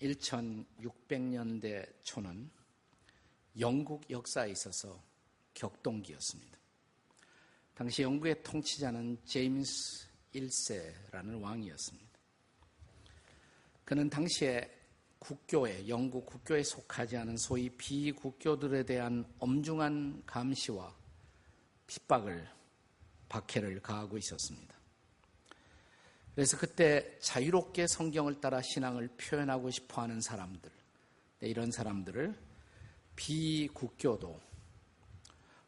1600년대 초는 영국 역사에 있어서 격동기였습니다. 당시 영국의 통치자는 제임스 1세라는 왕이었습니다. 그는 당시에 국교에, 영국 국교에 속하지 않은 소위 비국교들에 대한 엄중한 감시와 핍박을, 박해를 가하고 있었습니다. 그래서 그때 자유롭게 성경을 따라 신앙을 표현하고 싶어하는 사람들, 이런 사람들을 비국교도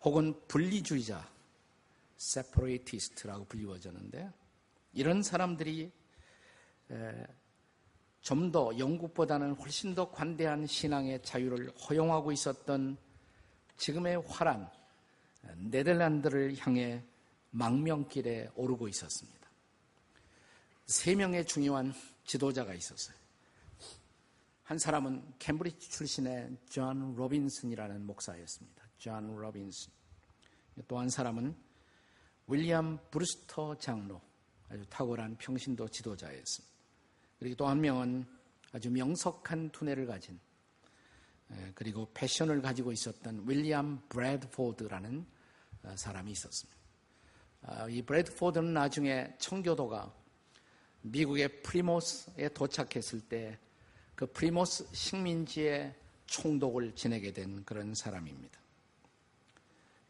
혹은 분리주의자, separatist라고 불리워졌는데, 이런 사람들이 좀 더 영국보다는 훨씬 더 관대한 신앙의 자유를 허용하고 있었던 지금의 화란 네덜란드를 향해 망명길에 오르고 있었습니다. 3명의 중요한 지도자가 있었어요. 한 사람은 캠브리지 출신의 존 로빈슨이라는 목사였습니다. 존 로빈슨. 또 한 사람은 윌리엄 브루스터 장로, 아주 탁월한 평신도 지도자였습니다. 그리고 또 한 명은 아주 명석한 두뇌를 가진, 그리고 패션을 가지고 있었던 윌리엄 브래드포드라는 사람이 있었습니다. 이 브래드포드는 나중에 청교도가 미국의 프리모스에 도착했을 때 그 프리모스 식민지의 총독을 지내게 된 그런 사람입니다.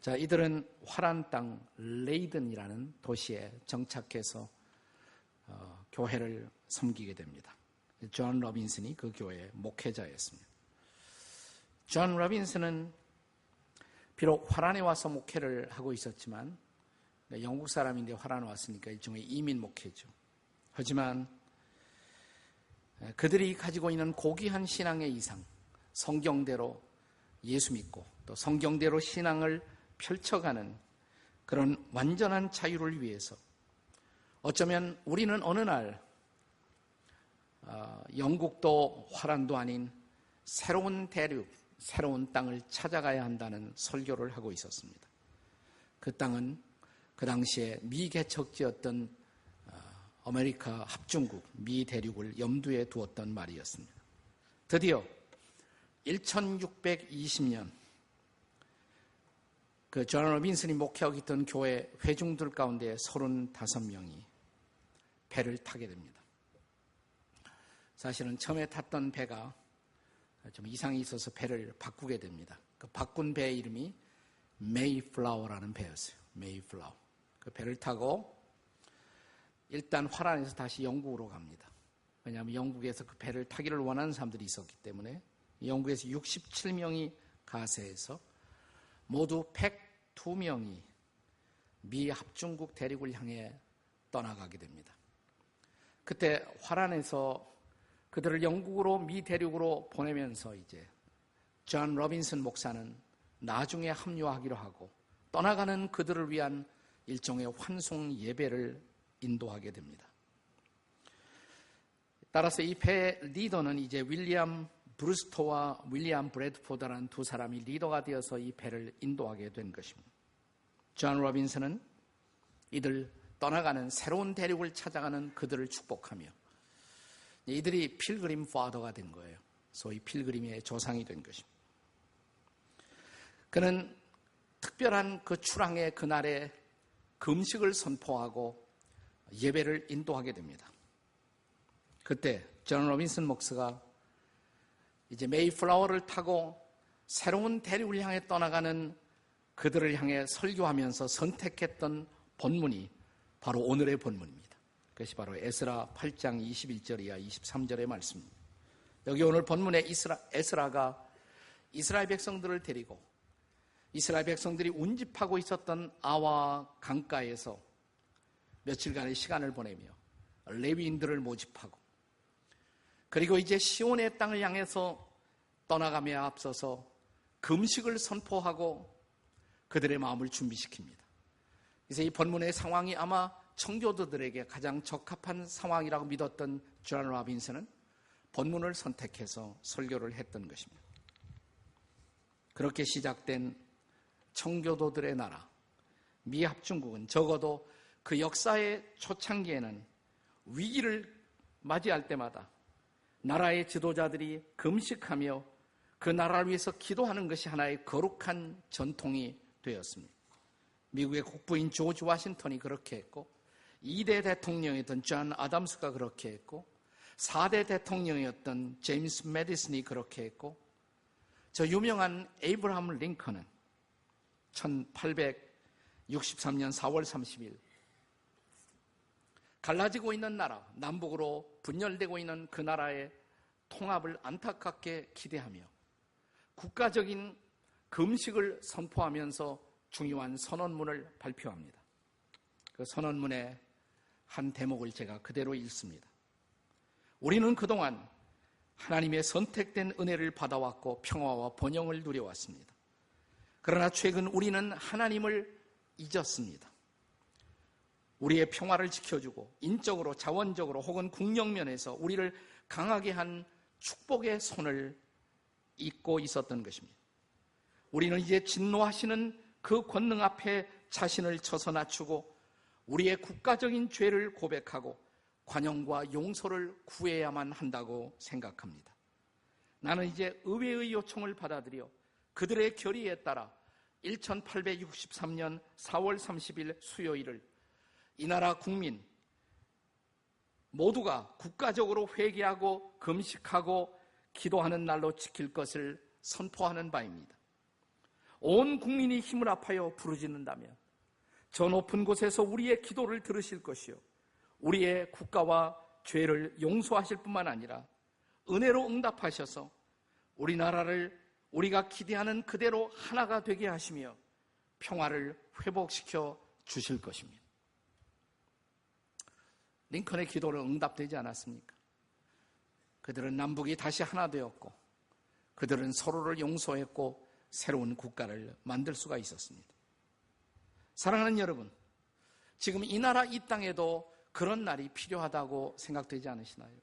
자, 이들은 화란 땅 레이든이라는 도시에 정착해서 교회를 섬기게 됩니다. 존 로빈슨이 그 교회의 목회자였습니다. 존 로빈슨은 비록 화란에 와서 목회를 하고 있었지만, 영국 사람인데 화란에 왔으니까 일종의 이민 목회죠. 하지만 그들이 가지고 있는 고귀한 신앙의 이상, 성경대로 예수 믿고 또 성경대로 신앙을 펼쳐가는 그런 완전한 자유를 위해서 어쩌면 우리는 어느 날 영국도 화란도 아닌 새로운 대륙, 새로운 땅을 찾아가야 한다는 설교를 하고 있었습니다. 그 땅은 그 당시에 미개척지였던 아메리카 합중국, 미 대륙을 염두에 두었던 말이었습니다. 드디어 1620년 그 존 로빈슨이 목회하고 있던 교회 회중들 가운데 35명이 배를 타게 됩니다. 사실은 처음에 탔던 배가 좀 이상이 있어서 배를 바꾸게 됩니다. 그 바꾼 배의 이름이 메이플라워라는 배였어요. 메이플라워. 그 배를 타고 일단 화란에서 다시 영국으로 갑니다. 왜냐하면 영국에서 그 배를 타기를 원하는 사람들이 있었기 때문에 영국에서 67명이 가세해서 모두 102명이 미 합중국 대륙을 향해 떠나가게 됩니다. 그때 화란에서 그들을 영국으로 미 대륙으로 보내면서 이제 존 로빈슨 목사는 나중에 합류하기로 하고 떠나가는 그들을 위한 일종의 환송 예배를 인도하게 됩니다. 따라서 이 배 리더는 이제 윌리엄 브루스터와 윌리엄 브래드포드라는 두 사람이 리더가 되어서 이 배를 인도하게 된 것입니다. 존 로빈슨은 이들 떠나가는 새로운 대륙을 찾아가는 그들을 축복하며 이들이 필그림 파더가 된 거예요. 소위 필그림의 조상이 된 것입니다. 그는 특별한 그 출항의 그날에 금식을 선포하고 예배를 인도하게 됩니다. 그때 존 로빈슨 목사가 이제 메이플라워를 타고 새로운 대륙을 향해 떠나가는 그들을 향해 설교하면서 선택했던 본문이 바로 오늘의 본문입니다. 그것이 바로 에스라 8장 21절 이하 23절의 말씀입니다. 여기 오늘 본문에 에스라가 이스라엘 백성들을 데리고 이스라엘 백성들이 운집하고 있었던 아와 강가에서 며칠간의 시간을 보내며 레위인들을 모집하고 그리고 이제 시온의 땅을 향해서 떠나가며 앞서서 금식을 선포하고 그들의 마음을 준비시킵니다. 그래서 이 본문의 상황이 아마 청교도들에게 가장 적합한 상황이라고 믿었던 존 로빈슨은 본문을 선택해서 설교를 했던 것입니다. 그렇게 시작된 청교도들의 나라 미합중국은 적어도 그 역사의 초창기에는 위기를 맞이할 때마다 나라의 지도자들이 금식하며 그 나라를 위해서 기도하는 것이 하나의 거룩한 전통이 되었습니다. 미국의 국부인 조지 워싱턴이 그렇게 했고 2대 대통령이었던 존 아담스가 그렇게 했고 4대 대통령이었던 제임스 매디슨이 그렇게 했고 저 유명한 에이브라함 링컨은 1863년 4월 30일 갈라지고 있는 나라, 남북으로 분열되고 있는 그 나라의 통합을 안타깝게 기대하며 국가적인 금식을 선포하면서 중요한 선언문을 발표합니다. 그 선언문의 한 대목을 제가 그대로 읽습니다. 우리는 그동안 하나님의 선택된 은혜를 받아왔고 평화와 번영을 누려왔습니다. 그러나 최근 우리는 하나님을 잊었습니다. 우리의 평화를 지켜주고 인적으로 자원적으로 혹은 국력면에서 우리를 강하게 한 축복의 손을 잊고 있었던 것입니다. 우리는 이제 진노하시는 그 권능 앞에 자신을 쳐서 낮추고 우리의 국가적인 죄를 고백하고 관용과 용서를 구해야만 한다고 생각합니다. 나는 이제 의회의 요청을 받아들여 그들의 결의에 따라 1863년 4월 30일 수요일을 이 나라 국민 모두가 국가적으로 회개하고 금식하고 기도하는 날로 지킬 것을 선포하는 바입니다. 온 국민이 힘을 합하여 부르짖는다면 저 높은 곳에서 우리의 기도를 들으실 것이요 우리의 국가와 죄를 용서하실 뿐만 아니라 은혜로 응답하셔서 우리나라를 우리가 기대하는 그대로 하나가 되게 하시며 평화를 회복시켜 주실 것입니다. 링컨의 기도를 응답되지 않았습니까? 그들은 남북이 다시 하나 되었고 그들은 서로를 용서했고 새로운 국가를 만들 수가 있었습니다. 사랑하는 여러분, 지금 이 나라 이 땅에도 그런 날이 필요하다고 생각되지 않으시나요?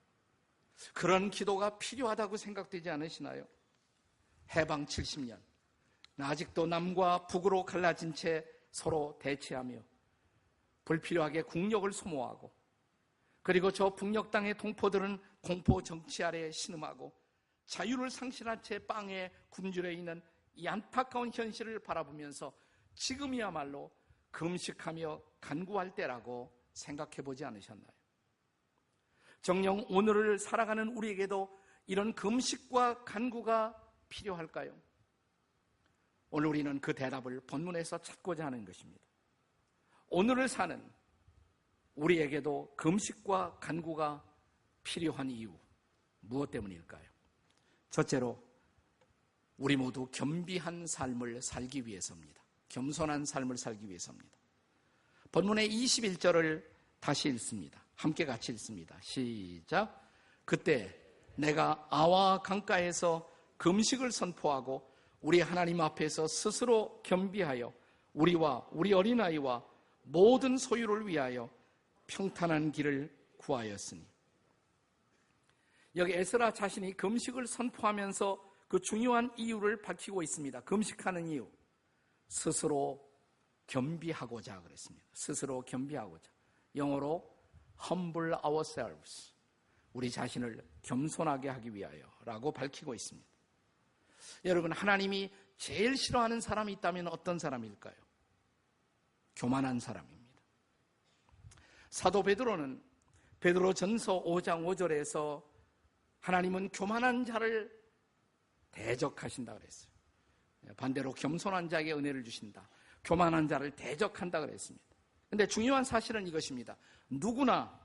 그런 기도가 필요하다고 생각되지 않으시나요? 해방 70년, 아직도 남과 북으로 갈라진 채 서로 대치하며 불필요하게 국력을 소모하고 그리고 저 북녘 땅의 동포들은 공포 정치 아래에 신음하고 자유를 상실한 채 빵에 굶주려 있는 이 안타까운 현실을 바라보면서 지금이야말로 금식하며 간구할 때라고 생각해 보지 않으셨나요? 정녕 오늘을 살아가는 우리에게도 이런 금식과 간구가 필요할까요? 오늘 우리는 그 대답을 본문에서 찾고자 하는 것입니다. 오늘을 사는 우리에게도 금식과 간구가 필요한 이유, 무엇 때문일까요? 첫째로 우리 모두 겸비한 삶을 살기 위해서입니다. 겸손한 삶을 살기 위해서입니다. 본문의 21절을 다시 읽습니다. 함께 같이 읽습니다. 시작. 그때 내가 아와 강가에서 금식을 선포하고 우리 하나님 앞에서 스스로 겸비하여 우리와 우리 어린아이와 모든 소유를 위하여 평탄한 길을 구하였으니. 여기 에스라 자신이 금식을 선포하면서 그 중요한 이유를 밝히고 있습니다. 금식하는 이유. 스스로 겸비하고자 그랬습니다. 스스로 겸비하고자. 영어로 humble ourselves. 우리 자신을 겸손하게 하기 위하여 라고 밝히고 있습니다. 여러분, 하나님이 제일 싫어하는 사람이 있다면 어떤 사람일까요? 교만한 사람입니다. 사도 베드로는 베드로전서 5장 5절에서 하나님은 교만한 자를 대적하신다 그랬어요. 반대로 겸손한 자에게 은혜를 주신다. 교만한 자를 대적한다 그랬습니다. 그런데 중요한 사실은 이것입니다. 누구나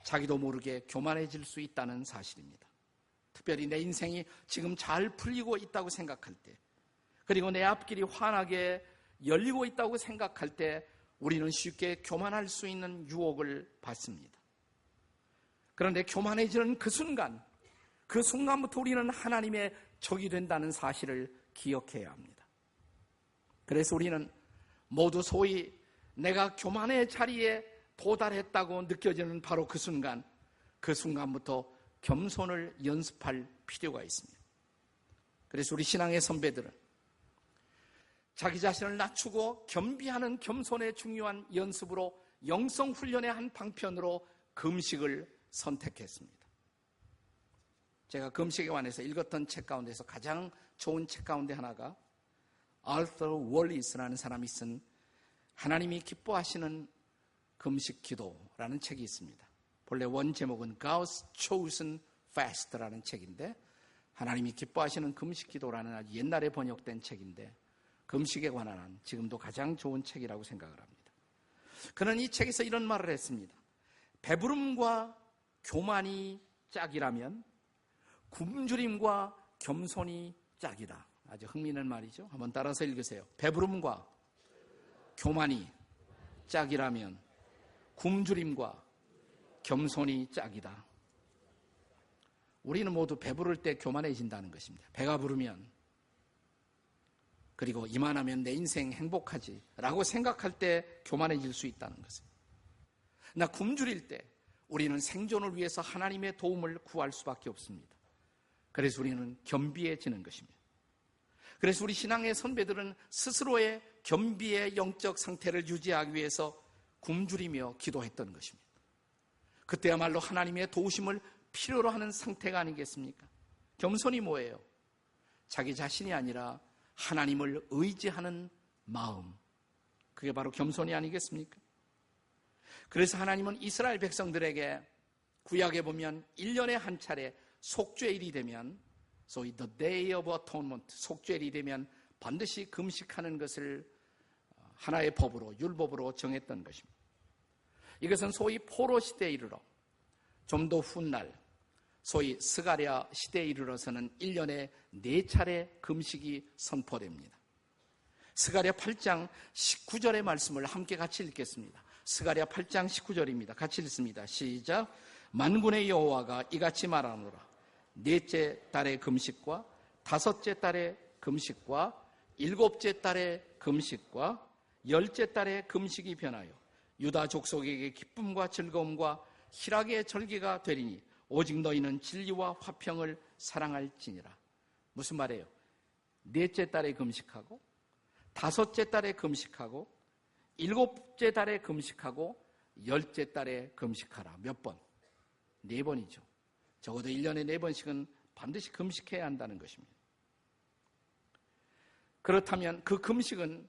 자기도 모르게 교만해질 수 있다는 사실입니다. 특별히 내 인생이 지금 잘 풀리고 있다고 생각할 때, 그리고 내 앞길이 환하게 열리고 있다고 생각할 때 우리는 쉽게 교만할 수 있는 유혹을 받습니다. 그런데 교만해지는 그 순간부터 우리는 하나님의 적이 된다는 사실을 기억해야 합니다. 그래서 우리는 모두 소위 내가 교만의 자리에 도달했다고 느껴지는 바로 그 순간부터 겸손을 연습할 필요가 있습니다. 그래서 우리 신앙의 선배들은 자기 자신을 낮추고 겸비하는 겸손의 중요한 연습으로 영성 훈련의 한 방편으로 금식을 선택했습니다. 제가 금식에 관해서 읽었던 책 가운데서 가장 좋은 책 가운데 하나가 아르터 월리스라는 사람이 쓴 하나님이 기뻐하시는 금식 기도라는 책이 있습니다. 본래 원 제목은 God's Chosen Fast라는 책인데 하나님이 기뻐하시는 금식 기도라는 아주 옛날에 번역된 책인데 금식에 관한 지금도 가장 좋은 책이라고 생각을 합니다. 그는 이 책에서 이런 말을 했습니다. 배부름과 교만이 짝이라면 굶주림과 겸손이 짝이다. 아주 흥미있는 말이죠. 한번 따라서 읽으세요. 배부름과 교만이 짝이라면 굶주림과 겸손이 짝이다. 우리는 모두 배부를 때 교만해진다는 것입니다. 배가 부르면 그리고 이만하면 내 인생 행복하지 라고 생각할 때 교만해질 수 있다는 것입니다. 나 굶주릴 때 우리는 생존을 위해서 하나님의 도움을 구할 수밖에 없습니다. 그래서 우리는 겸비해지는 것입니다. 그래서 우리 신앙의 선배들은 스스로의 겸비의 영적 상태를 유지하기 위해서 굶주리며 기도했던 것입니다. 그때야말로 하나님의 도우심을 필요로 하는 상태가 아니겠습니까? 겸손이 뭐예요? 자기 자신이 아니라 하나님을 의지하는 마음. 그게 바로 겸손이 아니겠습니까? 그래서 하나님은 이스라엘 백성들에게 구약에 보면 1년에 한 차례 속죄일이 되면 소위 The Day of Atonement, 속죄일이 되면 반드시 금식하는 것을 하나의 법으로, 율법으로 정했던 것입니다. 이것은 소위 포로 시대에 이르러 좀 더 훗날 소위 스가랴 시대에 이르러서는 1년에 4차례 금식이 선포됩니다. 스가랴 8장 19절의 말씀을 함께 같이 읽겠습니다. 스가랴 8장 19절입니다. 같이 읽습니다. 시작. 만군의 여호와가 이같이 말하노라. 넷째 달의 금식과 다섯째 달의 금식과 일곱째 달의 금식과 열째 달의 금식이 변하여 유다 족속에게 기쁨과 즐거움과 희락의 절기가 되리니 오직 너희는 진리와 화평을 사랑할지니라. 무슨 말이에요? 넷째 달에 금식하고 다섯째 달에 금식하고 일곱째 달에 금식하고 열째 달에 금식하라. 몇 번? 4번이죠. 적어도 1년에 4번씩은 반드시 금식해야 한다는 것입니다. 그렇다면 그 금식은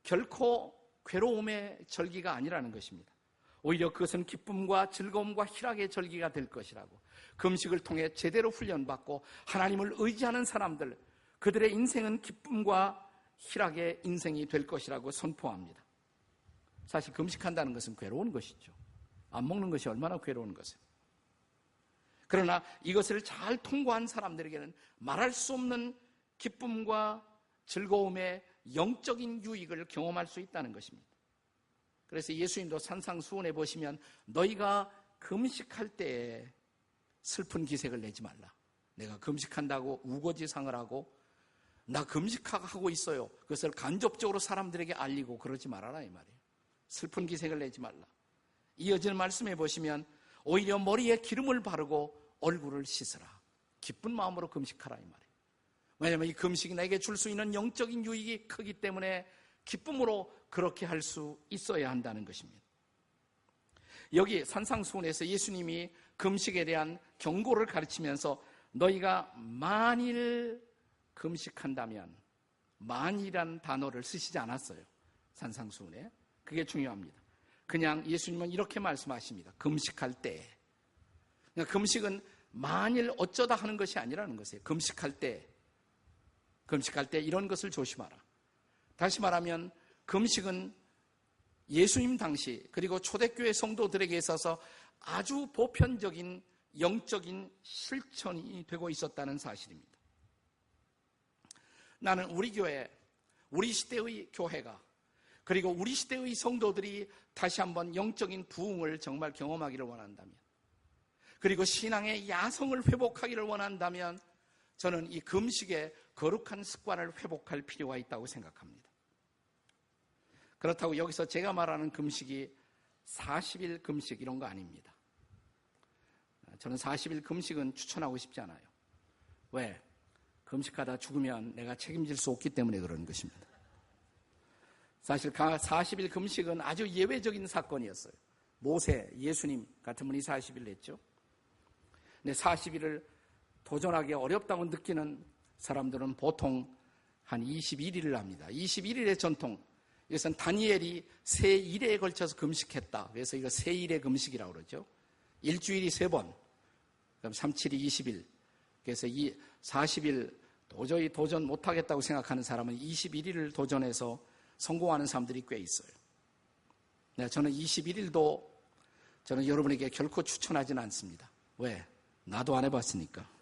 결코 괴로움의 절기가 아니라는 것입니다. 오히려 그것은 기쁨과 즐거움과 희락의 절기가 될 것이라고, 금식을 통해 제대로 훈련받고 하나님을 의지하는 사람들, 그들의 인생은 기쁨과 희락의 인생이 될 것이라고 선포합니다. 사실 금식한다는 것은 괴로운 것이죠. 안 먹는 것이 얼마나 괴로운 것이에요. 그러나 이것을 잘 통과한 사람들에게는 말할 수 없는 기쁨과 즐거움의 영적인 유익을 경험할 수 있다는 것입니다. 그래서 예수님도 산상수훈에 보시면 너희가 금식할 때에 슬픈 기색을 내지 말라. 내가 금식한다고 우거지상을 하고 나 금식하고 있어요. 그것을 간접적으로 사람들에게 알리고 그러지 말아라 이 말이에요. 슬픈 기색을 내지 말라. 이어지는 말씀에 보시면 오히려 머리에 기름을 바르고 얼굴을 씻으라. 기쁜 마음으로 금식하라 이 말이에요. 왜냐하면 이 금식이 나에게 줄 수 있는 영적인 유익이 크기 때문에 기쁨으로 그렇게 할 수 있어야 한다는 것입니다. 여기 산상수훈에서 예수님이 금식에 대한 경고를 가르치면서 너희가 만일 금식한다면, 만일이란 단어를 쓰시지 않았어요. 산상수훈에. 그게 중요합니다. 그냥 예수님은 이렇게 말씀하십니다. 금식할 때. 그러니까 금식은 만일 어쩌다 하는 것이 아니라는 것이에요. 금식할 때 이런 것을 조심하라. 다시 말하면 금식은 예수님 당시 그리고 초대교회 성도들에게 있어서 아주 보편적인 영적인 실천이 되고 있었다는 사실입니다. 나는 우리 교회, 우리 시대의 교회가 그리고 우리 시대의 성도들이 다시 한번 영적인 부흥을 정말 경험하기를 원한다면, 그리고 신앙의 야성을 회복하기를 원한다면 저는 이 금식의 거룩한 습관을 회복할 필요가 있다고 생각합니다. 그렇다고 여기서 제가 말하는 금식이 40일 금식 이런 거 아닙니다. 저는 40일 금식은 추천하고 싶지 않아요. 왜? 금식하다 죽으면 내가 책임질 수 없기 때문에 그런 것입니다. 사실 40일 금식은 아주 예외적인 사건이었어요. 모세, 예수님 같은 분이 40일 했죠. 근데 40일을 도전하기 어렵다고 느끼는 사람들은 보통 한 21일을 합니다. 21일의 전통. 이것은 다니엘이 세 일에 걸쳐서 금식했다. 그래서 이거 세 일의 금식이라고 그러죠. 일주일이 3번. 그럼 3, 7이 20일. 그래서 이 40일 도저히 도전 못하겠다고 생각하는 사람은 21일을 도전해서 성공하는 사람들이 꽤 있어요. 네, 저는 21일도 저는 여러분에게 결코 추천하지는 않습니다. 왜? 나도 안 해봤으니까.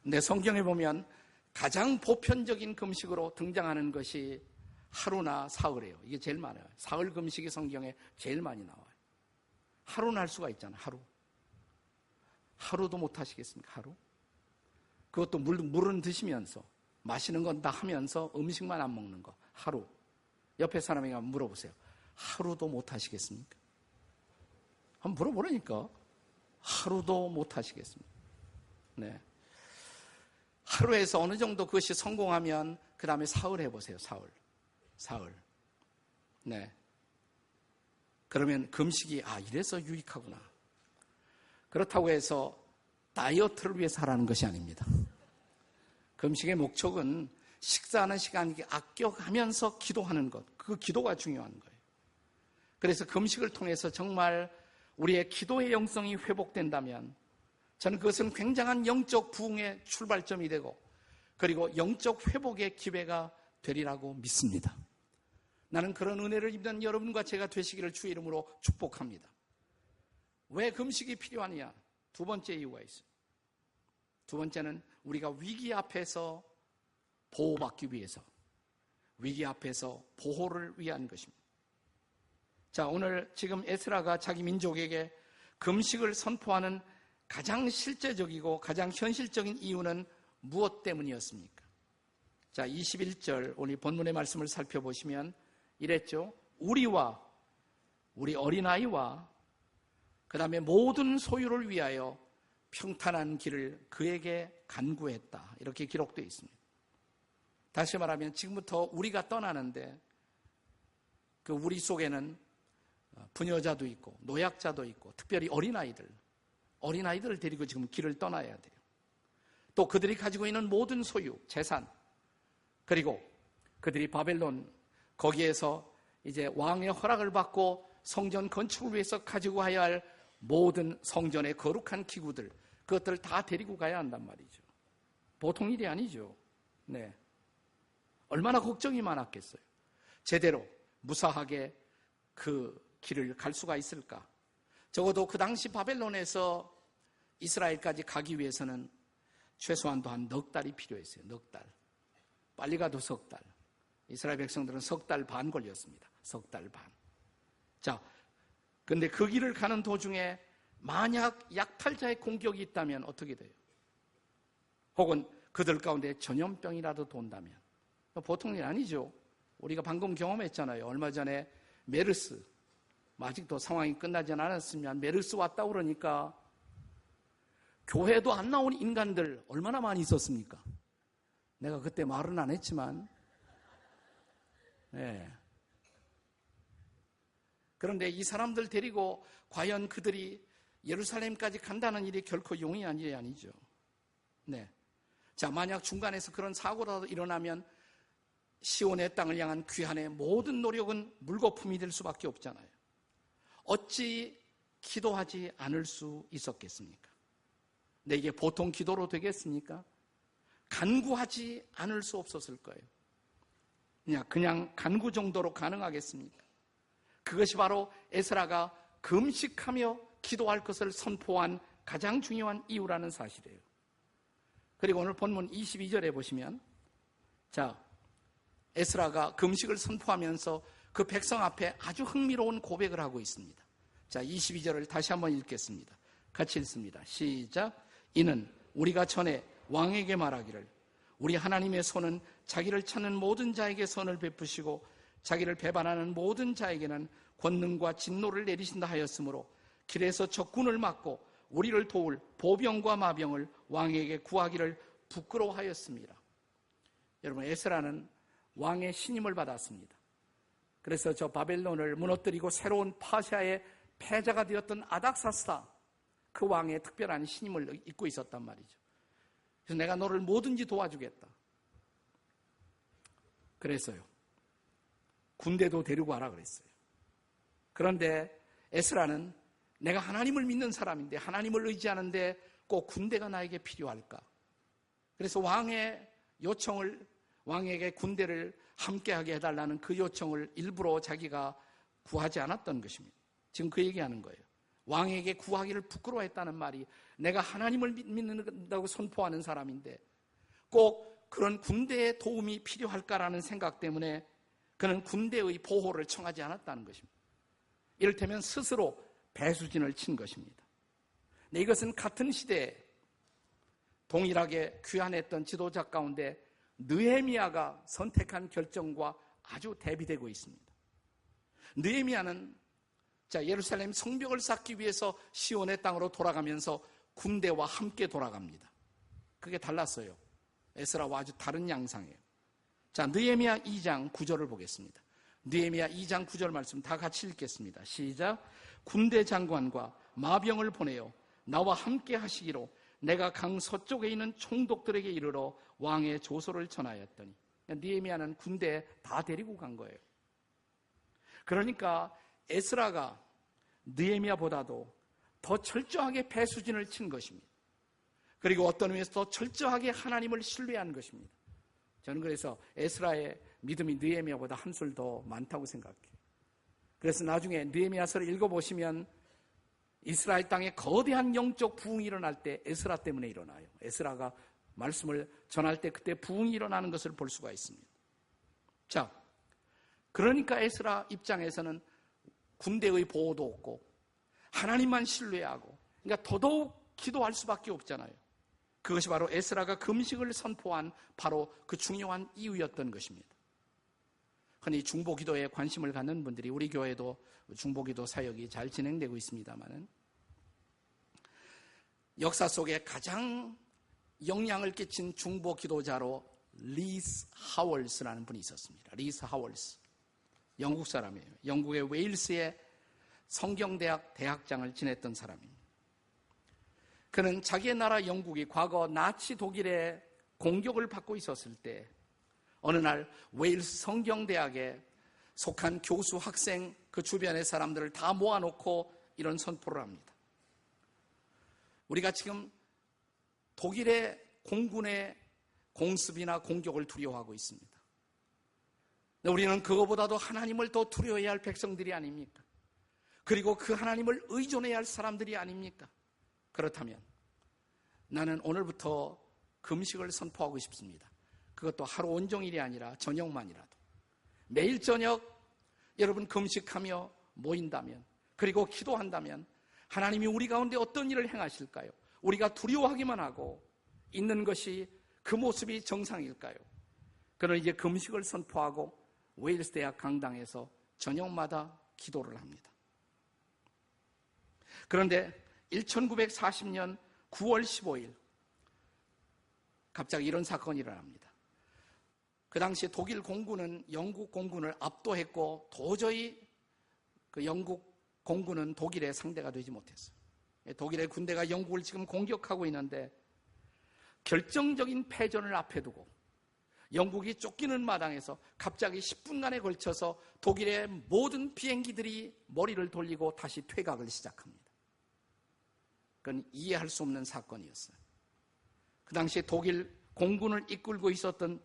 근데 성경에 보면 가장 보편적인 금식으로 등장하는 것이 하루나 사흘이에요. 이게 제일 많아요. 사흘 금식이 성경에 제일 많이 나와요. 하루는 할 수가 있잖아요. 하루도 못 하시겠습니까? 하루? 그것도 물은 드시면서 마시는 건 다 하면서 음식만 안 먹는 거. 하루. 옆에 사람에게 한번 물어보세요. 하루도 못 하시겠습니까? 한번 물어보라니까. 하루도 못 하시겠습니까? 네. 하루에서 어느 정도 그것이 성공하면 그 다음에 사흘 해보세요. 사흘. 네. 그러면 금식이 이래서 유익하구나. 그렇다고 해서 다이어트를 위해서 하라는 것이 아닙니다. 금식의 목적은 식사하는 시간 아껴가면서 기도하는 것. 그 기도가 중요한 거예요. 그래서 금식을 통해서 정말 우리의 기도의 영성이 회복된다면 저는 그것은 굉장한 영적 부흥의 출발점이 되고 그리고 영적 회복의 기회가 되리라고 믿습니다. 나는 그런 은혜를 입는 여러분과 제가 되시기를 주의 이름으로 축복합니다. 왜 금식이 필요하냐? 두 번째 이유가 있어요. 두 번째는 우리가 위기 앞에서 보호받기 위해서, 위기 앞에서 보호를 위한 것입니다. 자, 오늘 지금 에스라가 자기 민족에게 금식을 선포하는 가장 실제적이고 가장 현실적인 이유는 무엇 때문이었습니까? 자, 21절 오늘 본문의 말씀을 살펴보시면 이랬죠. 우리와 우리 어린아이와 그 다음에 모든 소유를 위하여 평탄한 길을 그에게 간구했다. 이렇게 기록되어 있습니다. 다시 말하면 지금부터 우리가 떠나는데 그 우리 속에는 부녀자도 있고 노약자도 있고 특별히 어린아이들을 데리고 지금 길을 떠나야 돼요. 또 그들이 가지고 있는 모든 소유, 재산, 그리고 그들이 바벨론 거기에서 이제 왕의 허락을 받고 성전 건축을 위해서 가지고 가야 할 모든 성전의 거룩한 기구들, 그것들을 다 데리고 가야 한단 말이죠. 보통 일이 아니죠. 네. 얼마나 걱정이 많았겠어요. 제대로 무사하게 그 길을 갈 수가 있을까? 적어도 그 당시 바벨론에서 이스라엘까지 가기 위해서는 최소한도 한 넉 달이 필요했어요. 넉 달. 빨리 가도 석 달. 이스라엘 백성들은 석 달 반 걸렸습니다. 석 달 반. 자, 근데 그 길을 가는 도중에 만약 약탈자의 공격이 있다면 어떻게 돼요? 혹은 그들 가운데 전염병이라도 돈다면 보통 일 아니죠. 우리가 방금 경험했잖아요. 얼마 전에 메르스, 아직도 상황이 끝나지 않았으면 메르스 왔다 그러니까 교회도 안 나온 인간들 얼마나 많이 있었습니까? 내가 그때 말은 안 했지만 네. 그런데 이 사람들 데리고 과연 그들이 예루살렘까지 간다는 일이 결코 용이한 일이 아니죠. 네. 자, 만약 중간에서 그런 사고라도 일어나면 시온의 땅을 향한 귀환의 모든 노력은 물거품이 될 수밖에 없잖아요. 어찌 기도하지 않을 수 있었겠습니까? 근데 이게 보통 기도로 되겠습니까? 간구하지 않을 수 없었을 거예요. 그냥 간구 정도로 가능하겠습니까? 그것이 바로 에스라가 금식하며 기도할 것을 선포한 가장 중요한 이유라는 사실이에요. 그리고 오늘 본문 22절에 보시면 자, 에스라가 금식을 선포하면서 그 백성 앞에 아주 흥미로운 고백을 하고 있습니다. 자, 22절을 다시 한번 읽겠습니다. 같이 읽습니다. 시작. 이는 우리가 전에 왕에게 말하기를 우리 하나님의 손은 자기를 찾는 모든 자에게 선을 베푸시고 자기를 배반하는 모든 자에게는 권능과 진노를 내리신다 하였으므로 길에서 적군을 막고 우리를 도울 보병과 마병을 왕에게 구하기를 부끄러워하였습니다. 여러분, 에스라는 왕의 신임을 받았습니다. 그래서 저 바벨론을 무너뜨리고 새로운 파시아의 패자가 되었던 아닥사스다, 그 왕의 특별한 신임을 입고 있었단 말이죠. 그래서 내가 너를 뭐든지 도와주겠다. 그랬어요. 군대도 데리고 와라 그랬어요. 그런데 에스라는 내가 하나님을 믿는 사람인데, 하나님을 의지하는데 꼭 군대가 나에게 필요할까? 그래서 왕에게 군대를 함께하게 해달라는 그 요청을 일부러 자기가 구하지 않았던 것입니다. 지금 그 얘기하는 거예요. 왕에게 구하기를 부끄러워했다는 말이, 내가 하나님을 믿는다고 선포하는 사람인데 꼭 그런 군대의 도움이 필요할까라는 생각 때문에 그는 군대의 보호를 청하지 않았다는 것입니다. 이를테면 스스로 배수진을 친 것입니다. 이것은 같은 시대에 동일하게 귀환했던 지도자 가운데 느헤미야가 선택한 결정과 아주 대비되고 있습니다. 느헤미야는 예루살렘 성벽을 쌓기 위해서 시온의 땅으로 돌아가면서 군대와 함께 돌아갑니다. 그게 달랐어요. 에스라와 아주 다른 양상이에요. 느헤미야 2장 9절을 보겠습니다. 느헤미야 2장 9절 말씀 다 같이 읽겠습니다. 시작. 군대 장관과 마병을 보내어 나와 함께 하시기로 내가 강 서쪽에 있는 총독들에게 이르러 왕의 조소를 전하였더니, 느헤미야는 군대 다 데리고 간 거예요. 그러니까 에스라가 느헤미야보다도 더 철저하게 배수진을 친 것입니다. 그리고 어떤 의미에서 더 철저하게 하나님을 신뢰한 것입니다. 저는 그래서 에스라의 믿음이 느헤미야보다 한술 더 많다고 생각해요. 그래서 나중에 느헤미야서를 읽어보시면 이스라엘 땅에 거대한 영적 부흥이 일어날 때 에스라 때문에 일어나요. 에스라가 말씀을 전할 때 그때 부흥이 일어나는 것을 볼 수가 있습니다. 그러니까 에스라 입장에서는 군대의 보호도 없고 하나님만 신뢰하고, 그러니까 더더욱 기도할 수밖에 없잖아요. 그것이 바로 에스라가 금식을 선포한 바로 그 중요한 이유였던 것입니다. 흔히 중보기도에 관심을 갖는 분들이, 우리 교회도 중보기도 사역이 잘 진행되고 있습니다만, 역사 속에 가장 영향을 끼친 중보기도자로 리스 하월스라는 분이 있었습니다. 리스 하월스, 영국 사람이에요. 영국의 웨일스의 성경대학 대학장을 지냈던 사람입니다. 그는 자기의 나라 영국이 과거 나치 독일의 공격을 받고 있었을 때 어느 날 웨일스 성경대학에 속한 교수, 학생, 그 주변의 사람들을 다 모아놓고 이런 선포를 합니다. 우리가 지금 독일의 공군의 공습이나 공격을 두려워하고 있습니다. 우리는 그거보다도 하나님을 더 두려워해야 할 백성들이 아닙니까? 그리고 그 하나님을 의존해야 할 사람들이 아닙니까? 그렇다면 나는 오늘부터 금식을 선포하고 싶습니다. 그것도 하루 온종일이 아니라 저녁만이라도. 매일 저녁 여러분 금식하며 모인다면, 그리고 기도한다면 하나님이 우리 가운데 어떤 일을 행하실까요? 우리가 두려워하기만 하고 있는 것이 그 모습이 정상일까요? 그는 이제 금식을 선포하고 웨일스 대학 강당에서 저녁마다 기도를 합니다. 그런데 1940년 9월 15일 갑자기 이런 사건이 일어납니다. 그 당시에 독일 공군은 영국 공군을 압도했고 도저히 그 영국 공군은 독일의 상대가 되지 못했어요. 독일의 군대가 영국을 지금 공격하고 있는데 결정적인 패전을 앞에 두고 영국이 쫓기는 마당에서 갑자기 10분간에 걸쳐서 독일의 모든 비행기들이 머리를 돌리고 다시 퇴각을 시작합니다. 그건 이해할 수 없는 사건이었어요. 그 당시에 독일 공군을 이끌고 있었던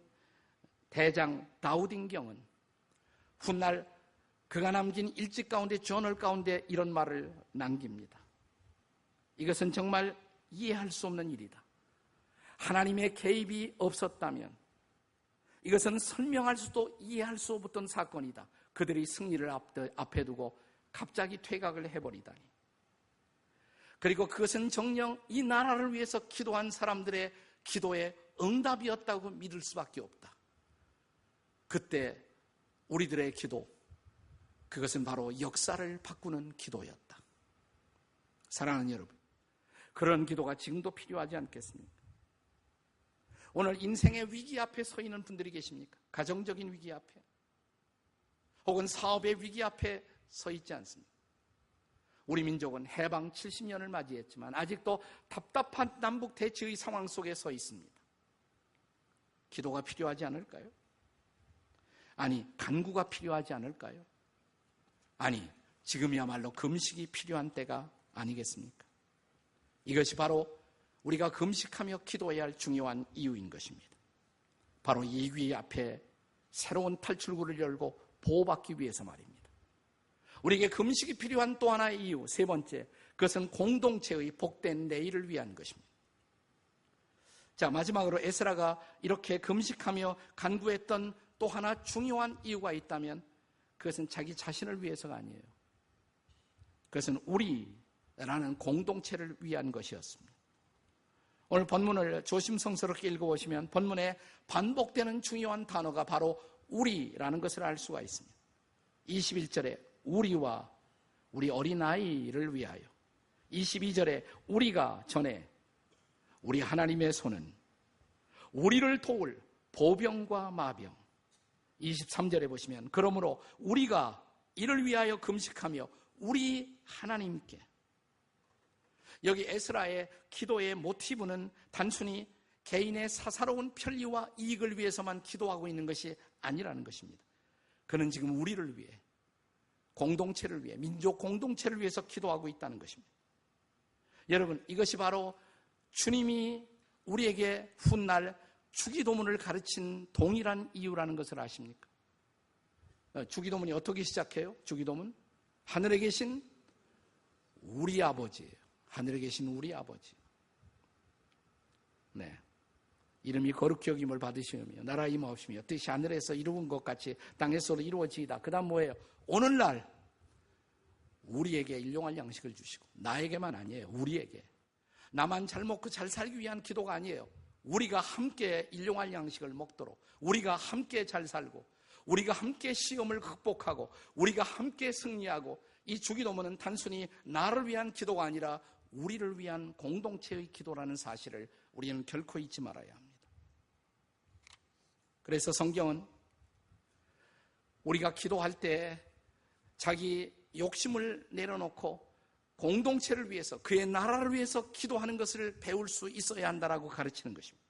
대장 다우딩경은 훗날 그가 남긴 일집 가운데, 저널 가운데 이런 말을 남깁니다. 이것은 정말 이해할 수 없는 일이다. 하나님의 개입이 없었다면 이것은 설명할 수도 이해할 수 없었던 사건이다. 그들이 승리를 앞에 두고 갑자기 퇴각을 해버리다니. 그리고 그것은 정녕 이 나라를 위해서 기도한 사람들의 기도의 응답이었다고 믿을 수밖에 없다. 그때 우리들의 기도, 그것은 바로 역사를 바꾸는 기도였다. 사랑하는 여러분, 그런 기도가 지금도 필요하지 않겠습니까? 오늘 인생의 위기 앞에 서 있는 분들이 계십니까? 가정적인 위기 앞에, 혹은 사업의 위기 앞에 서 있지 않습니까? 우리 민족은 해방 70년을 맞이했지만 아직도 답답한 남북 대치의 상황 속에 서 있습니다. 기도가 필요하지 않을까요? 아니, 간구가 필요하지 않을까요? 아니, 지금이야말로 금식이 필요한 때가 아니겠습니까? 이것이 바로 우리가 금식하며 기도해야 할 중요한 이유인 것입니다. 바로 이 위기 앞에 새로운 탈출구를 열고 보호받기 위해서 말입니다. 우리에게 금식이 필요한 또 하나의 이유, 세 번째, 그것은 공동체의 복된 내일을 위한 것입니다. 자, 마지막으로 에스라가 이렇게 금식하며 간구했던 또 하나 중요한 이유가 있다면 그것은 자기 자신을 위해서가 아니에요. 그것은 우리라는 공동체를 위한 것이었습니다. 오늘 본문을 조심성스럽게 읽어보시면 본문에 반복되는 중요한 단어가 바로 우리라는 것을 알 수가 있습니다. 21절에 우리와 우리 어린아이를 위하여, 22절에 우리가 전에 우리 하나님의 손은 우리를 도울 보병과 마병, 23절에 보시면 그러므로 우리가 이를 위하여 금식하며 우리 하나님께, 여기 에스라의 기도의 모티브는 단순히 개인의 사사로운 편리와 이익을 위해서만 기도하고 있는 것이 아니라는 것입니다. 그는 지금 우리를 위해, 공동체를 위해, 민족 공동체를 위해서 기도하고 있다는 것입니다. 여러분, 이것이 바로 주님이 우리에게 훗날 주기도문을 가르친 동일한 이유라는 것을 아십니까? 주기도문이 어떻게 시작해요? 주기도문? 하늘에 계신 우리 아버지예요. 하늘에 계신 우리 아버지. 네. 이름이 거룩히 여김을 받으시며 나라 임하옵시며 뜻이 하늘에서 이루은 것 같이 땅에서도 이루어지이다. 그 다음 뭐예요? 오늘날 우리에게 일용할 양식을 주시고, 나에게만 아니에요. 우리에게. 나만 잘 먹고 잘 살기 위한 기도가 아니에요. 우리가 함께 일용할 양식을 먹도록, 우리가 함께 잘 살고, 우리가 함께 시험을 극복하고, 우리가 함께 승리하고, 이 주기도문은 단순히 나를 위한 기도가 아니라 우리를 위한 공동체의 기도라는 사실을 우리는 결코 잊지 말아야 합니다. 그래서 성경은 우리가 기도할 때 자기 욕심을 내려놓고 공동체를 위해서, 그의 나라를 위해서 기도하는 것을 배울 수 있어야 한다라고 가르치는 것입니다.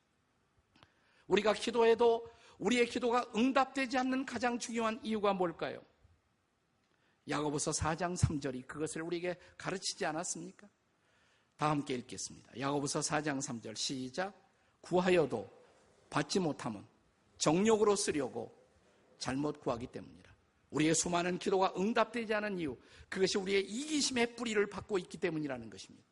우리가 기도해도 우리의 기도가 응답되지 않는 가장 중요한 이유가 뭘까요? 야고보서 4장 3절이 그것을 우리에게 가르치지 않았습니까? 다 함께 읽겠습니다. 야고보서 4장 3절 시작. 구하여도 받지 못함은 정욕으로 쓰려고 잘못 구하기 때문이라. 우리의 수많은 기도가 응답되지 않은 이유, 그것이 우리의 이기심의 뿌리를 받고 있기 때문이라는 것입니다.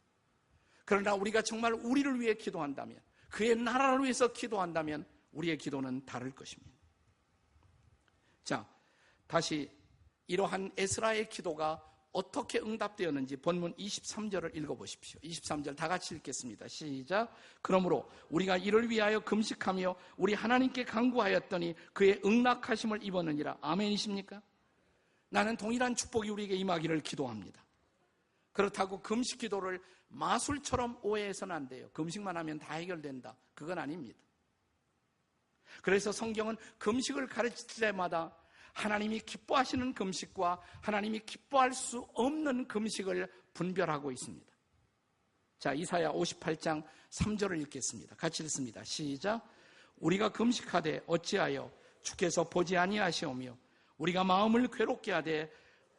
그러나 우리가 정말 우리를 위해 기도한다면, 그의 나라를 위해서 기도한다면 우리의 기도는 다를 것입니다. 자, 다시 이러한 에스라의 기도가 어떻게 응답되었는지 본문 23절을 읽어보십시오. 23절 다 같이 읽겠습니다. 시작. 그러므로 우리가 이를 위하여 금식하며 우리 하나님께 간구하였더니 그의 응낙하심을 입었느니라. 아멘이십니까? 나는 동일한 축복이 우리에게 임하기를 기도합니다. 그렇다고 금식 기도를 마술처럼 오해해서는 안 돼요. 금식만 하면 다 해결된다. 그건 아닙니다. 그래서 성경은 금식을 가르칠 때마다 하나님이 기뻐하시는 금식과 하나님이 기뻐할 수 없는 금식을 분별하고 있습니다. 자, 이사야 58장 3절을 읽겠습니다. 같이 읽습니다. 시작. 우리가 금식하되 어찌하여 주께서 보지 아니하시오며 우리가 마음을 괴롭게 하되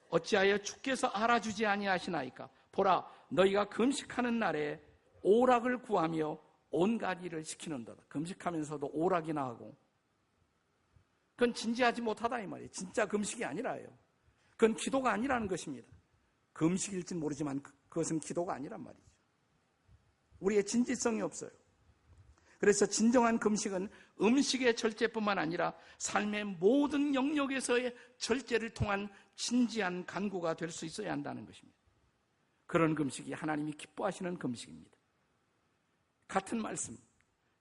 어찌하여 주께서 알아주지 아니하시나이까. 보라, 너희가 금식하는 날에 오락을 구하며 온갖 일을 시키는도다. 금식하면서도 오락이나 하고, 그건 진지하지 못하다 이 말이에요. 진짜 금식이 아니라요. 그건 기도가 아니라는 것입니다. 금식일진 모르지만 그것은 기도가 아니란 말이죠. 우리의 진지성이 없어요. 그래서 진정한 금식은 음식의 절제뿐만 아니라 삶의 모든 영역에서의 절제를 통한 진지한 간구가 될 수 있어야 한다는 것입니다. 그런 금식이 하나님이 기뻐하시는 금식입니다. 같은 말씀.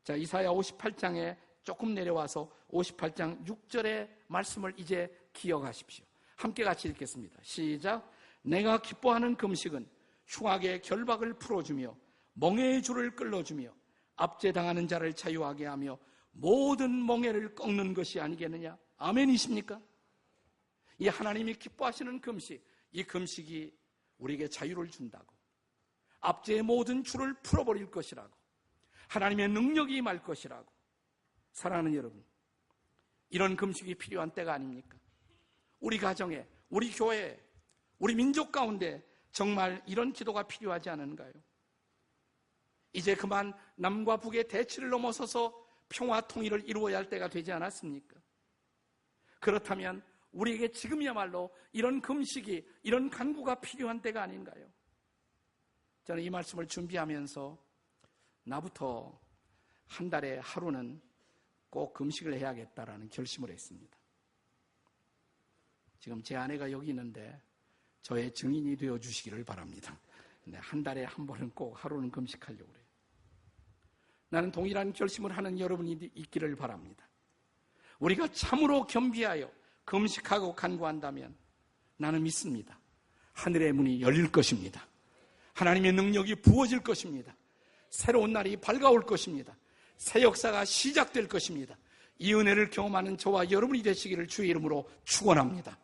자, 이사야 58장에 조금 내려와서 58장 6절의 말씀을 이제 기억하십시오. 함께 같이 읽겠습니다. 시작. 내가 기뻐하는 금식은 흉악의 결박을 풀어주며 멍에의 줄을 끌어주며 압제당하는 자를 자유하게 하며 모든 멍에를 꺾는 것이 아니겠느냐. 아멘이십니까? 이 하나님이 기뻐하시는 금식, 이 금식이 우리에게 자유를 준다고, 압제의 모든 줄을 풀어버릴 것이라고, 하나님의 능력이 임할 것이라고. 사랑하는 여러분, 이런 금식이 필요한 때가 아닙니까? 우리 가정에, 우리 교회에, 우리 민족 가운데 정말 이런 기도가 필요하지 않은가요? 이제 그만 남과 북의 대치를 넘어서서 평화 통일을 이루어야 할 때가 되지 않았습니까? 그렇다면 우리에게 지금이야말로 이런 금식이, 이런 간구가 필요한 때가 아닌가요? 저는 이 말씀을 준비하면서 나부터 한 달에 하루는 꼭 금식을 해야겠다라는 결심을 했습니다. 지금 제 아내가 여기 있는데 저의 증인이 되어 주시기를 바랍니다. 한 달에 한 번은 꼭 하루는 금식하려고 그래요. 나는 동일한 결심을 하는 여러분이 있기를 바랍니다. 우리가 참으로 겸비하여 금식하고 간구한다면 나는 믿습니다. 하늘의 문이 열릴 것입니다. 하나님의 능력이 부어질 것입니다. 새로운 날이 밝아올 것입니다. 새 역사가 시작될 것입니다. 이 은혜를 경험하는 저와 여러분이 되시기를 주의 이름으로 축원합니다.